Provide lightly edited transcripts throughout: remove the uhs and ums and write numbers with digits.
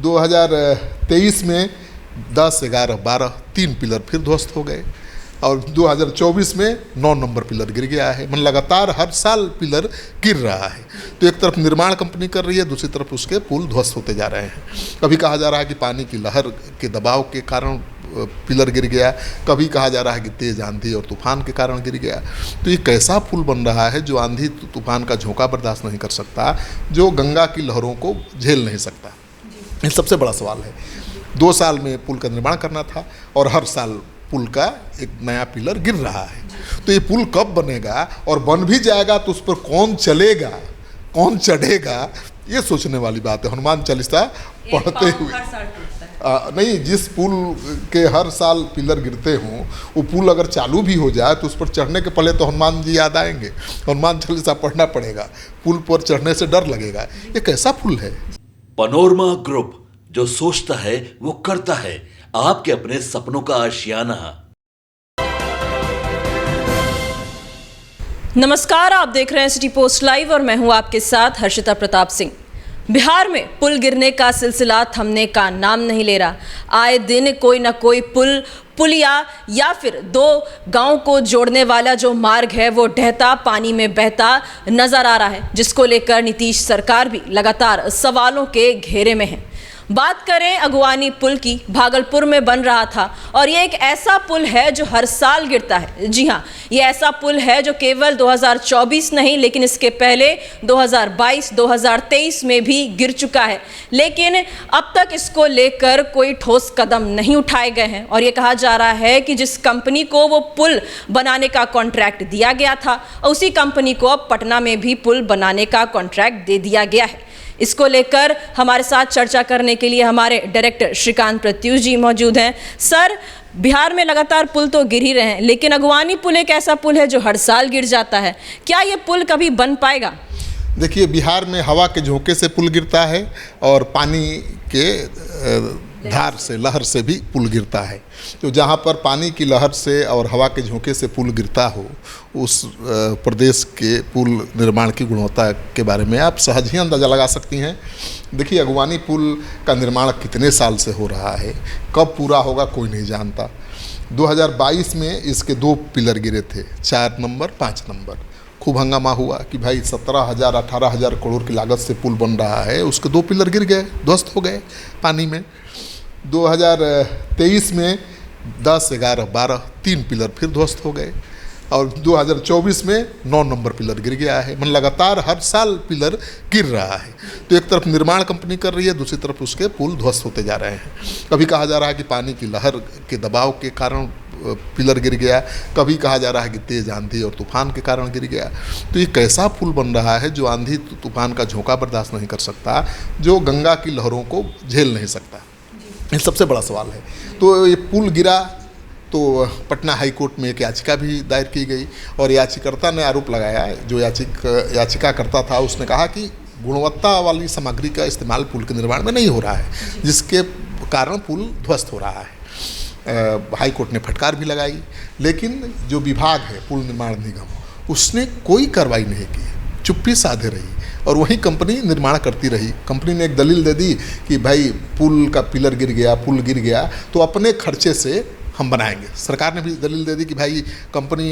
2023 में 10, 11, 12 3 पिलर फिर ध्वस्त हो गए और 2024 में 9 नंबर पिलर गिर गया है। मतलब लगातार हर साल पिलर गिर रहा है। तो एक तरफ निर्माण कंपनी कर रही है, दूसरी तरफ उसके पुल ध्वस्त होते जा रहे हैं। कभी कहा जा रहा है कि पानी की लहर के दबाव के कारण पिलर गिर गया, कभी कहा जा रहा है कि तेज़ आंधी और तूफान के कारण गिर गया। तो ये कैसा पुल बन रहा है जो आंधी तूफान का झोंका बर्दाश्त नहीं कर सकता, जो गंगा की लहरों को झेल नहीं सकता? ये सबसे बड़ा सवाल है। 2 साल में पुल का निर्माण करना था और हर साल पुल का एक नया पिलर गिर रहा है। तो ये पुल कब बनेगा और बन भी जाएगा तो उस पर कौन चलेगा, कौन चढ़ेगा, ये सोचने वाली बात है। हनुमान चालीसा पढ़ते हुए नहीं, जिस पुल के हर साल पिलर गिरते हों वो पुल अगर चालू भी हो जाए तो उस पर चढ़ने के पहले तो हनुमान जी याद आएंगे, हनुमान चालीसा पढ़ना पड़ेगा, पुल पर चढ़ने से डर लगेगा। ये कैसा पुल है? पनोरमा ग्रुप, जो सोचता है वो करता है। आपके अपने सपनों का आशियाना। नमस्कार, आप देख रहे हैं सिटी पोस्ट लाइव और मैं हूं आपके साथ हर्षिता प्रताप सिंह। बिहार में पुल गिरने का सिलसिला थमने का नाम नहीं ले रहा। आए दिन कोई ना कोई पुलिया या फिर 2 गांव को जोड़ने वाला जो मार्ग है वो ढहता पानी में बहता नजर आ रहा है, जिसको लेकर नीतीश सरकार भी लगातार सवालों के घेरे में है। बात करें अगवानी पुल की, भागलपुर में बन रहा था और ये एक ऐसा पुल है जो हर साल गिरता है। जी हाँ, ये ऐसा पुल है जो केवल 2024 नहीं लेकिन इसके पहले 2022, 2023 में भी गिर चुका है। लेकिन अब तक इसको लेकर कोई ठोस कदम नहीं उठाए गए हैं और ये कहा जा रहा है कि जिस कंपनी को वो पुल बनाने का कॉन्ट्रैक्ट दिया गया था उसी कंपनी को अब पटना में भी पुल बनाने का कॉन्ट्रैक्ट दे दिया गया है। इसको लेकर हमारे साथ चर्चा करने के लिए हमारे डायरेक्टर श्रीकांत प्रत्युष जी मौजूद हैं। सर, बिहार में लगातार पुल तो गिर ही रहे हैं, लेकिन अगवानी पुल एक ऐसा पुल है जो हर साल गिर जाता है। क्या ये पुल कभी बन पाएगा? देखिए, बिहार में हवा के झोंके से पुल गिरता है और पानी के धार से, लहर से भी पुल गिरता है। तो जहाँ पर पानी की लहर से और हवा के झोंके से पुल गिरता हो, उस प्रदेश के पुल निर्माण की गुणवत्ता के बारे में आप सहज ही अंदाज़ा लगा सकती हैं। देखिए, अगवानी पुल का निर्माण कितने साल से हो रहा है, कब पूरा होगा कोई नहीं जानता। 2022 में इसके 2 पिलर गिरे थे, 4 नंबर, 5 नंबर। खूब हंगामा हुआ कि भाई 17,000, 18,000 करोड़ की लागत से पुल बन रहा है, उसके 2 पिलर गिर गए, ध्वस्त हो गए पानी में। 2023 में 10, 11, 12 3 पिलर फिर ध्वस्त हो गए और 2024 में 9 नंबर पिलर गिर गया है। मतलब लगातार हर साल पिलर गिर रहा है। तो एक तरफ निर्माण कंपनी कर रही है, दूसरी तरफ उसके पुल ध्वस्त होते जा रहे हैं। कभी कहा जा रहा है कि पानी की लहर के दबाव के कारण पिलर गिर गया, कभी कहा जा रहा है कि तेज़ आंधी और तूफान के कारण गिर गया। तो ये कैसा पुल बन रहा है जो आंधी तूफान का झोंका बर्दाश्त नहीं कर सकता, जो गंगा की लहरों को झेल नहीं सकता? ये सबसे बड़ा सवाल है। तो ये पुल गिरा तो पटना हाई कोर्ट में एक याचिका भी दायर की गई और याचिकाकर्ता ने आरोप लगाया, जो याचिकाकर्ता था उसने कहा कि गुणवत्ता वाली सामग्री का इस्तेमाल पुल के निर्माण में नहीं हो रहा है, जिसके कारण पुल ध्वस्त हो रहा है। हाई कोर्ट ने फटकार भी लगाई, लेकिन जो विभाग है पुल निर्माण निगम, उसने कोई कार्रवाई नहीं की, चुप्पी साधे रही और वही कंपनी निर्माण करती रही। कंपनी ने एक दलील दे दी कि भाई पुल का पिलर गिर गया, पुल गिर गया तो अपने खर्चे से हम बनाएंगे। सरकार ने भी दलील दे दी कि भाई कंपनी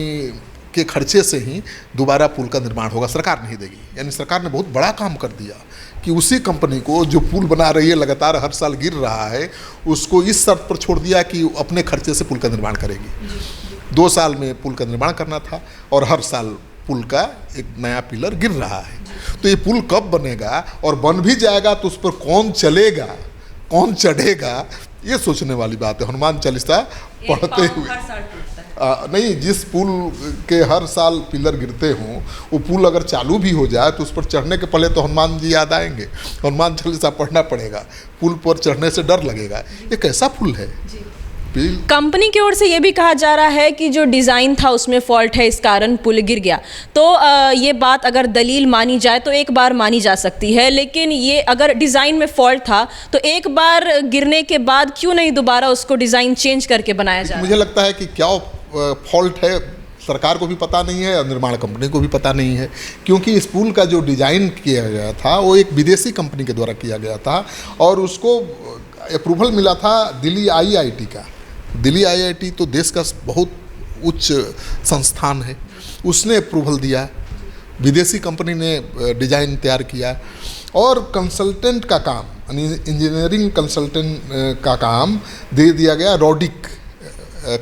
के खर्चे से ही दोबारा पुल का निर्माण होगा, सरकार नहीं देगी। यानी सरकार ने बहुत बड़ा काम कर दिया कि उसी कंपनी को जो पुल बना रही है, लगातार हर साल गिर रहा है, उसको इस शर्त पर छोड़ दिया कि अपने खर्चे से पुल का निर्माण करेगी। 2 साल में पुल का निर्माण करना था और हर साल पुल का एक नया पिलर गिर रहा है। तो ये पुल कब बनेगा और बन भी जाएगा तो उस पर कौन चलेगा, कौन चढ़ेगा, ये सोचने वाली बात है। हनुमान चालीसा पढ़ते हुए नहीं, जिस पुल के हर साल पिलर गिरते हों वो पुल अगर चालू भी हो जाए तो उस पर चढ़ने के पहले तो हनुमान जी याद आएंगे, हनुमान चालीसा पढ़ना पड़ेगा, पुल पर चढ़ने से डर लगेगा। ये कैसा पुल है? कंपनी की ओर से ये भी कहा जा रहा है कि जो डिज़ाइन था उसमें फॉल्ट है, इस कारण पुल गिर गया। तो ये बात अगर दलील मानी जाए तो एक बार मानी जा सकती है, लेकिन ये अगर डिज़ाइन में फॉल्ट था तो एक बार गिरने के बाद क्यों नहीं दोबारा उसको डिज़ाइन चेंज करके बनाया जाए? मुझे लगता है कि क्या फॉल्ट है सरकार को भी पता नहीं है और निर्माण कंपनी को भी पता नहीं है, क्योंकि इस पुल का जो डिज़ाइन किया गया था वो एक विदेशी कंपनी के द्वारा किया गया था और उसको अप्रूवल मिला था दिल्ली आईआईटी का। दिल्ली आईआईटी तो देश का बहुत उच्च संस्थान है, उसने अप्रूवल दिया, विदेशी कंपनी ने डिज़ाइन तैयार किया और कंसल्टेंट का काम यानी इंजीनियरिंग कंसल्टेंट का काम दे दिया गया रॉडिक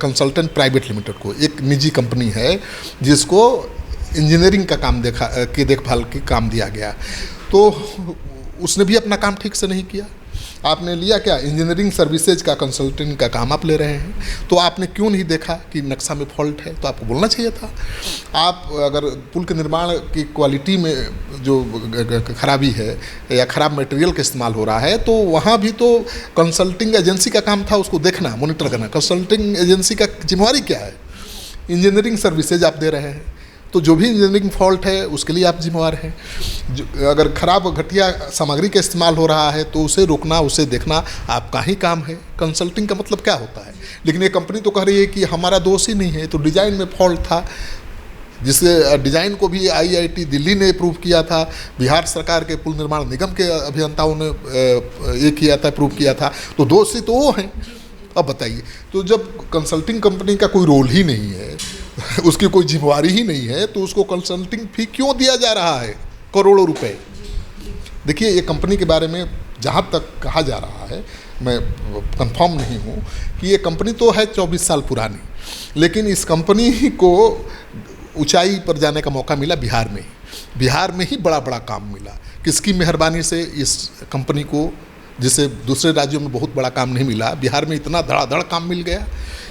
कंसल्टेंट प्राइवेट लिमिटेड को, एक निजी कंपनी है जिसको इंजीनियरिंग का काम देखभाल की काम दिया गया। तो उसने भी अपना काम ठीक से नहीं किया। आपने लिया क्या, इंजीनियरिंग सर्विसेज का कंसल्टेंट का काम आप ले रहे हैं, तो आपने क्यों नहीं देखा कि नक्शा में फॉल्ट है, तो आपको बोलना चाहिए था। आप अगर पुल के निर्माण की क्वालिटी में जो खराबी है या ख़राब मटेरियल का इस्तेमाल हो रहा है, तो वहाँ भी तो कंसल्टिंग एजेंसी का काम था उसको देखना, मॉनिटर करना। कंसल्टिंग एजेंसी का जिम्मेवारी क्या है, इंजीनियरिंग सर्विसेज आप दे रहे हैं, तो जो भी इंजीनियरिंग फॉल्ट है उसके लिए आप जिम्मेवार हैं। अगर ख़राब घटिया सामग्री का इस्तेमाल हो रहा है तो उसे रोकना, उसे देखना आपका ही काम है। कंसल्टिंग का मतलब क्या होता है? लेकिन ये कंपनी तो कह रही है कि हमारा दोष ही नहीं है, तो डिज़ाइन में फॉल्ट था, जिससे डिज़ाइन को भी आईआईटी दिल्ली ने अप्रूव किया था, बिहार सरकार के पुल निर्माण निगम के अभियंताओं ने ये किया था, अप्रूव किया था, तो दोषी तो वो हैं। अब बताइए, तो जब कंसल्टिंग कंपनी का कोई रोल ही नहीं है, उसकी कोई जिम्मेवारी ही नहीं है, तो उसको कंसल्टिंग फी क्यों दिया जा रहा है करोड़ों रुपए? देखिए, ये कंपनी के बारे में जहाँ तक कहा जा रहा है, मैं कंफर्म नहीं हूँ कि ये कंपनी तो है 24 साल पुरानी, लेकिन इस कंपनी को ऊंचाई पर जाने का मौका मिला बिहार में ही बड़ा बड़ा काम मिला। किसकी मेहरबानी से इस कंपनी को, जिसे दूसरे राज्यों में बहुत बड़ा काम नहीं मिला, बिहार में इतना धड़ाधड़ काम मिल गया।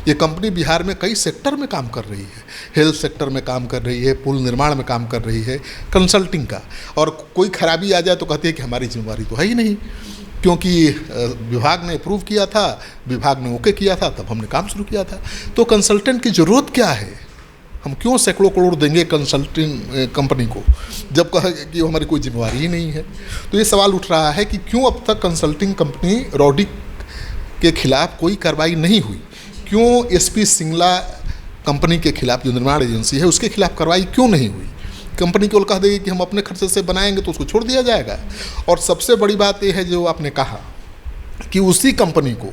ये कंपनी बिहार में कई सेक्टर में काम कर रही है, हेल्थ सेक्टर में काम कर रही है, पुल निर्माण में काम कर रही है, कंसल्टिंग का। और कोई खराबी आ जाए तो कहती है कि हमारी जिम्मेवारी तो है ही नहीं, क्योंकि विभाग ने अप्रूव किया था, विभाग ने ओके किया था, तब हमने काम शुरू किया था। तो कंसल्टेंट की ज़रूरत क्या है? हम क्यों सैकड़ों करोड़ देंगे कंसल्टिंग कंपनी को, जब कहा कि हमारी कोई जिम्मेवारी ही नहीं है? तो ये सवाल उठ रहा है कि क्यों अब तक कंसल्टिंग कंपनी रॉडिक के खिलाफ कोई कार्रवाई नहीं हुई? क्यों एसपी सिंगला कंपनी के खिलाफ, जो निर्माण एजेंसी है, उसके खिलाफ कार्रवाई क्यों नहीं हुई? कंपनी केवल कह देगी कि हम अपने खर्चे से बनाएंगे तो उसको छोड़ दिया जाएगा। और सबसे बड़ी बात यह है जो आपने कहा कि उसी कंपनी को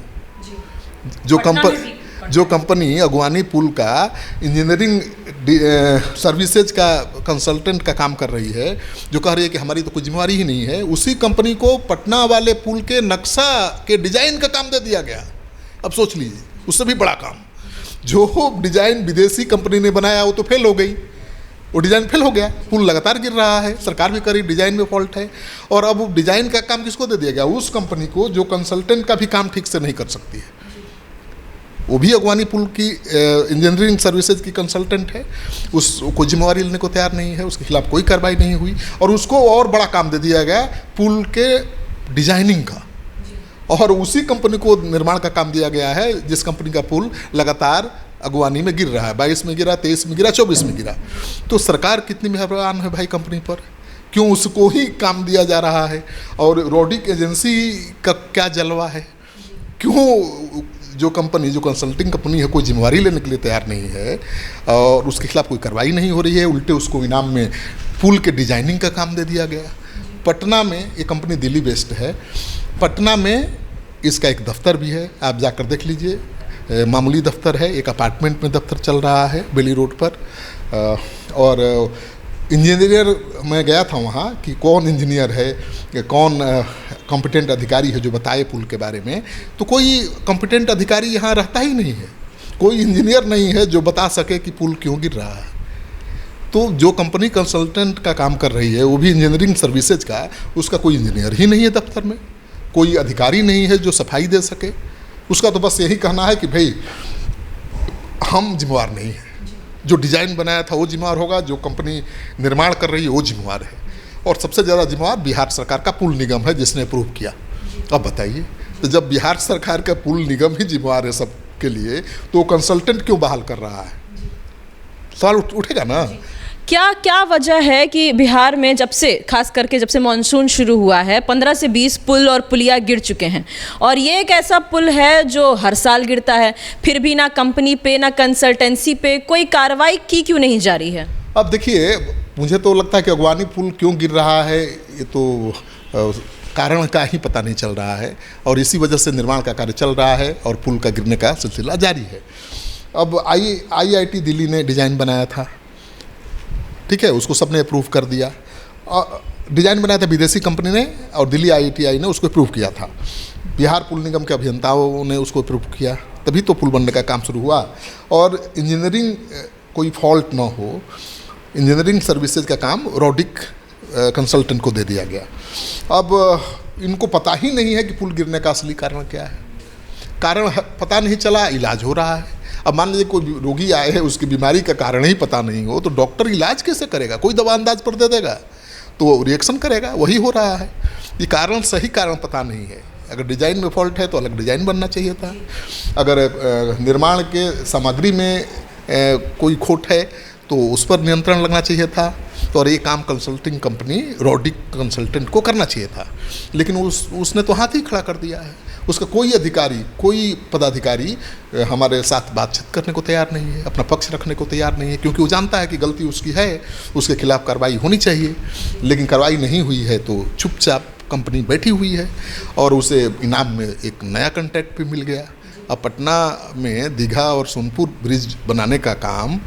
जो कंपनी अगवानी पुल का इंजीनियरिंग सर्विसेज का कंसल्टेंट का काम कर रही है, जो कह रही है कि हमारी तो कोई जिम्मेवारी ही नहीं है, उसी कंपनी को पटना वाले पुल के नक्शा के डिज़ाइन का काम दे दिया गया। अब सोच लीजिए, उससे भी बड़ा काम। जो डिज़ाइन विदेशी कंपनी ने बनाया वो तो फेल हो गई, वो डिज़ाइन फेल हो गया, पुल लगातार गिर रहा है, सरकार भी करी, डिज़ाइन में फॉल्ट है। और अब डिज़ाइन का काम किसको दे दिया गया? उस कंपनी को जो कंसल्टेंट का भी काम ठीक से नहीं कर सकती है। वो भी अगवानी पुल की इंजीनियरिंग सर्विसेज की कंसल्टेंट है, उसको जिम्मेवारी लेने को तैयार नहीं है, उसके खिलाफ कोई कार्रवाई नहीं हुई, और उसको और बड़ा काम दे दिया गया पुल के डिजाइनिंग का। और उसी कंपनी को निर्माण का काम दिया गया है जिस कंपनी का पुल लगातार अगवानी में गिर रहा है, 22 में गिरा, 23 में गिरा, 24 में गिरा। तो सरकार कितनी मेहरबान है भाई कंपनी पर, क्यों उसको ही काम दिया जा रहा है? और रॉडिक एजेंसी का क्या जलवा है? क्यों जो कंपनी, जो कंसल्टिंग कंपनी है, कोई जिम्मेवारी लेने के लिए तैयार नहीं है और उसके खिलाफ कोई कार्रवाई नहीं हो रही है, उल्टे उसको इनाम में पुल के डिजाइनिंग का काम दे दिया गया। पटना में ये कंपनी दिल्ली बेस्ड है, पटना में इसका एक दफ्तर भी है, आप जाकर देख लीजिए, मामूली दफ्तर है, एक अपार्टमेंट में दफ्तर चल रहा है बेली रोड पर। और इंजीनियर, मैं गया था वहाँ कि कौन इंजीनियर है, कौन कॉम्पिटेंट अधिकारी है जो बताए पुल के बारे में, तो कोई कॉम्पिटेंट अधिकारी यहाँ रहता ही नहीं है, कोई इंजीनियर नहीं है जो बता सके कि पुल क्यों गिर रहा है। तो जो कंपनी कंसल्टेंट का काम कर रही है, वो भी इंजीनियरिंग सर्विसेज का, उसका कोई इंजीनियर ही नहीं है दफ्तर में, कोई अधिकारी नहीं है जो सफाई दे सके। उसका तो बस यही कहना है कि भाई हम जिम्मेवार नहीं हैं, जो डिज़ाइन बनाया था वो जिम्मेवार होगा, जो कंपनी निर्माण कर रही है वो जिम्मेवार है, और सबसे ज़्यादा जिम्मेवार बिहार सरकार का पुल निगम है जिसने अप्रूव किया। अब बताइए, तो जब बिहार सरकार का पुल निगम ही जिम्मेवार है सब के लिए, तो कंसल्टेंट क्यों बहाल कर रहा है? सवाल उठेगा ना। क्या क्या वजह है कि बिहार में खास करके जब से मानसून शुरू हुआ है 15 से 20 पुल और पुलिया गिर चुके हैं, और ये एक ऐसा पुल है जो हर साल गिरता है, फिर भी ना कंपनी पे ना कंसल्टेंसी पे कोई कार्रवाई की क्यों नहीं जा रही है? अब देखिए, मुझे तो लगता है कि अगवानी पुल क्यों गिर रहा है ये तो कारण का ही पता नहीं चल रहा है, और इसी वजह से निर्माण का कार्य चल रहा है और पुल का गिरने का सिलसिला जारी है। अब IIT दिल्ली ने डिज़ाइन बनाया था, ठीक है, उसको सबने अप्रूव कर दिया। डिज़ाइन बनाया था विदेशी कंपनी ने और दिल्ली IITI ने उसको अप्रूव किया था। बिहार पुल निगम के अभियंताओं ने उसको अप्रूव किया, तभी तो पुल बनने का काम शुरू हुआ। और इंजीनियरिंग कोई फॉल्ट ना हो, इंजीनियरिंग सर्विसेज का काम रोडिक कंसल्टेंट को दे दिया गया। अब इनको पता ही नहीं है कि पुल गिरने का असली कारण क्या है, कारण पता नहीं चला, इलाज हो रहा है। अब मान लीजिए कोई रोगी आए है, उसकी बीमारी का कारण ही पता नहीं हो, तो डॉक्टर इलाज कैसे करेगा? कोई दवा अंदाज पर दे देगा तो वो रिएक्शन करेगा, वही हो रहा है। ये कारण, सही कारण पता नहीं है। अगर डिज़ाइन में फॉल्ट है तो अलग डिज़ाइन बनना चाहिए था। अगर निर्माण के सामग्री में कोई खोट है तो उस पर नियंत्रण लगना चाहिए था, तो और ये काम कंसल्टिंग कंपनी रोडिक कंसल्टेंट को करना चाहिए था, लेकिन उसने तो हाथ ही खड़ा कर दिया है। उसका कोई अधिकारी, कोई पदाधिकारी हमारे साथ बातचीत करने को तैयार नहीं है, अपना पक्ष रखने को तैयार नहीं है, क्योंकि वो जानता है कि गलती उसकी है, उसके खिलाफ कार्रवाई होनी चाहिए। लेकिन कार्रवाई नहीं हुई है तो चुपचाप कंपनी बैठी हुई है, और उसे इनाम में एक नया कॉन्ट्रैक्ट भी मिल गया। अब पटना में दीघा और सोनपुर ब्रिज बनाने का काम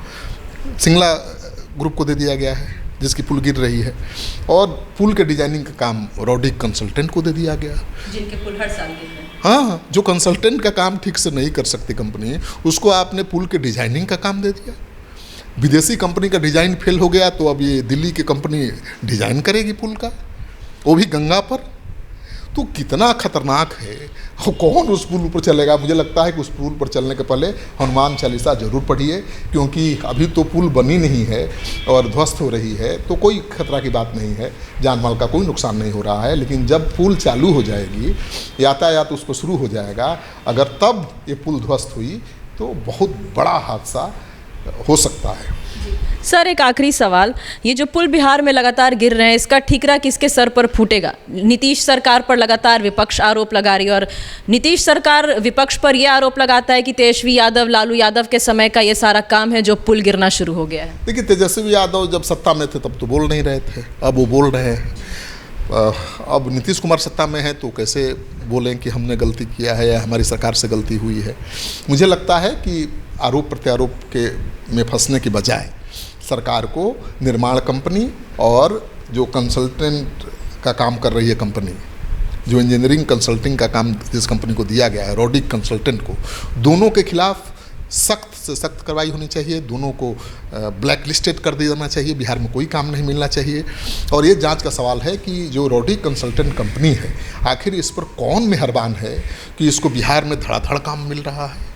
सिंगला ग्रुप को दे दिया गया है, जिसकी पुल गिर रही है, और पुल के डिजाइनिंग का काम रोडिक कंसल्टेंट को दे दिया गया, जिनके पुल हर साल गिर रहे हैं। हाँ, जो कंसल्टेंट का काम ठीक से नहीं कर सकती कंपनी, उसको आपने पुल के डिजाइनिंग का काम दे दिया। विदेशी कंपनी का डिजाइन फेल हो गया तो अब ये दिल्ली की कंपनी डिजाइन करेगी पुल का, वो भी गंगा पर। तो कितना खतरनाक है, कौन उस पुल पर चलेगा? मुझे लगता है कि उस पुल पर चलने के पहले हनुमान चालीसा जरूर पढ़िए, क्योंकि अभी तो पुल बनी नहीं है और ध्वस्त हो रही है, तो कोई खतरा की बात नहीं है, जान माल का कोई नुकसान नहीं हो रहा है। लेकिन जब पुल चालू हो जाएगी, यातायात उस पर शुरू हो जाएगा, अगर तब ये पुल ध्वस्त हुई तो बहुत बड़ा हादसा हो सकता है। सर, एक आखिरी सवाल, ये जो पुल बिहार में लगातार गिर रहे हैं, इसका ठीकरा किसके सर पर फूटेगा? नीतीश सरकार पर लगातार विपक्ष आरोप लगा रही है, और नीतीश सरकार विपक्ष पर यह आरोप लगाता है कि तेजस्वी यादव, लालू यादव के समय का ये सारा काम है जो पुल गिरना शुरू हो गया है। देखिए, तेजस्वी यादव जब सत्ता में थे तब तो बोल नहीं रहे थे, अब वो बोल रहे हैं। अब नीतीश कुमार सत्ता में है तो कैसे बोलें कि हमने गलती किया है या हमारी सरकार से गलती हुई है? मुझे लगता है कि आरोप प्रत्यारोप के में फंसने की बजाय सरकार को निर्माण कंपनी और जो कंसल्टेंट का काम कर रही है कंपनी, जो इंजीनियरिंग कंसल्टिंग का काम जिस कंपनी को दिया गया है, रोडिक कंसल्टेंट को, दोनों के खिलाफ सख्त से सख्त कार्रवाई होनी चाहिए। दोनों को ब्लैक लिस्टेड कर देना चाहिए, बिहार में कोई काम नहीं मिलना चाहिए। और ये जांच का सवाल है कि जो रोडिक कंसल्टेंट कंपनी है, आखिर इस पर कौन मेहरबान है कि इसको बिहार में धड़ाधड़ काम मिल रहा है।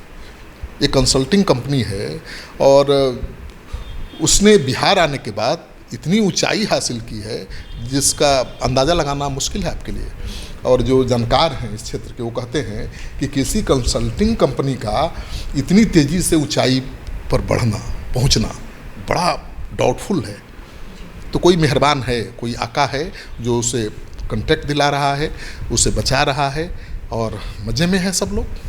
ये कंसल्टिंग कंपनी है और उसने बिहार आने के बाद इतनी ऊंचाई हासिल की है जिसका अंदाज़ा लगाना मुश्किल है आपके लिए। और जो जानकार हैं इस क्षेत्र के, वो कहते हैं कि किसी कंसल्टिंग कंपनी का इतनी तेज़ी से ऊंचाई पर पहुंचना बड़ा डाउटफुल है। तो कोई मेहरबान है, कोई आका है जो उसे कॉन्ट्रैक्ट दिला रहा है, उसे बचा रहा है, और मज़े में है सब लोग।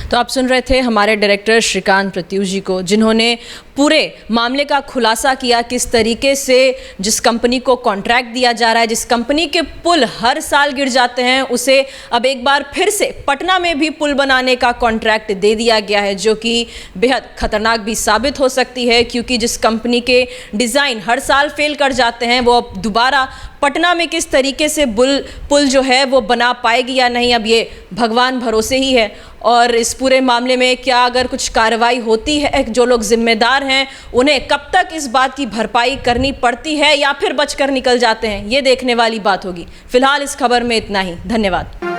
तो आप सुन रहे थे हमारे डायरेक्टर श्रीकांत प्रत्युष जी को, जिन्होंने पूरे मामले का खुलासा किया, किस तरीके से जिस कंपनी को कॉन्ट्रैक्ट दिया जा रहा है, जिस कंपनी के पुल हर साल गिर जाते हैं, उसे अब एक बार फिर से पटना में भी पुल बनाने का कॉन्ट्रैक्ट दे दिया गया है, जो कि बेहद खतरनाक भी साबित हो सकती है, क्योंकि जिस कंपनी के डिज़ाइन हर साल फेल कर जाते हैं, वो अब दोबारा पटना में किस तरीके से पुल जो है वो बना पाएगी या नहीं, अब ये भगवान भरोसे ही है। और इस पूरे मामले में क्या अगर कुछ कार्रवाई होती है, जो लोग जिम्मेदार हैं उन्हें कब तक इस बात की भरपाई करनी पड़ती है या फिर बचकर निकल जाते हैं, ये देखने वाली बात होगी। फिलहाल इस खबर में इतना ही। धन्यवाद।